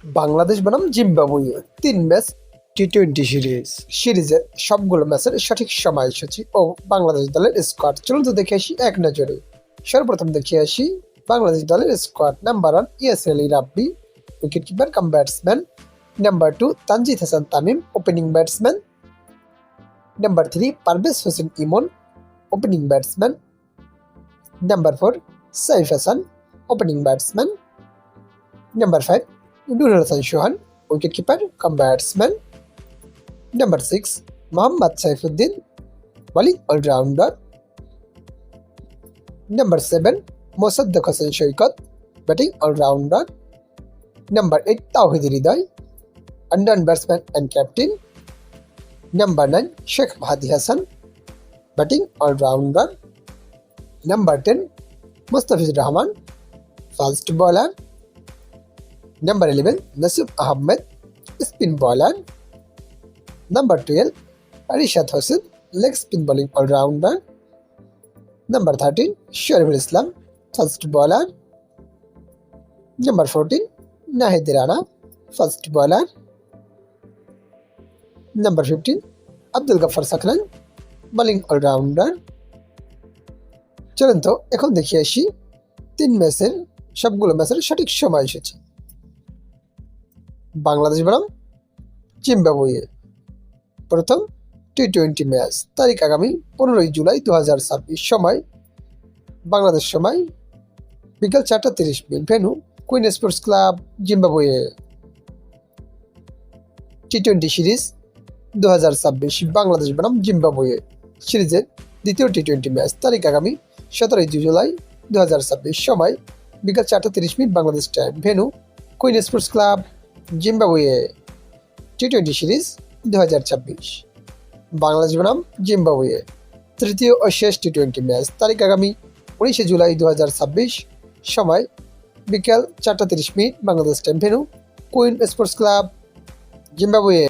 বাংলাদেশ বনাম Zimbabwe ৩ match টি-20 সিরিজের সবগুলো ম্যাচের সঠিক সময়সূচি ও বাংলাদেশ দলের স্কোয়াড। চলুন তো দেখে আসি এক নজরে। সর্বপ্রথম দেখে আসি বাংলাদেশ দলের squad. Number 1 Yasir Ali Rabbi, wicket keeper cum batsman. Number 2 Tanzid Hasan Tamim, opening batsman. Number 3 Parvez Hossain Emon, opening batsman. Number 4 Saif Hasan, opening batsman. Number 5 Nurul Hasan Sohan, wicket keeper cum batsman. Number 6 Mohammad Saifuddin, bowling allrounder. Number 7 Mosaddek Hossain Saikat, batting allrounder. Number 8 Towhid Hridoy, under batsman and captain. Number 9 Sheikh Mahedi Hasan, batting allrounder. Number 10 Mustafizur Rahman, fast bowler. Number 11 Nasib Ahmed, spin bowler. Number 12 Rishad Hossain, leg spin bowling allrounder. Number 13 Shoriful Islam, fast bowler. Number 14 Nahid Rana, fast bowler. Number 15 Abdul Gaffar Sakran, bowling allrounder. চলুন তো এখন দেখে আসি সবগুলো ম্যাচের সঠিক সময়সূচি। বাংলাদেশ বনাম জিম্বাবুয়ে প্রথম টি-20 ম্যাচ, তারিখ আগামী 15 জুলাই 2026, সময় বাংলাদেশ সময় বিকাল 4:30, venue Queen Sports Club, Zimbabwe. টি-20 সিরিজ 2026 বাংলাদেশ বনাম জিম্বাবুয়ে সিরিজের দ্বিতীয় টি-20 ম্যাচ, তারিখ আগামী 17 জুলাই 2026, সময় বিকাল 4:30 Bangladesh time, venue Queen Sports Club, Zimbabwe. টি-20 সিরিজ 2026 বাংলাদেশ বনাম জিম্বাবুয়ে তৃতীয় ও শেষ টি-20 ম্যাচ, তারিখ আগামী 19 জুলাই 2026, সময় বিকাল 4:30 Bangladesh time, venue Queen Sports Club, Zimbabwe.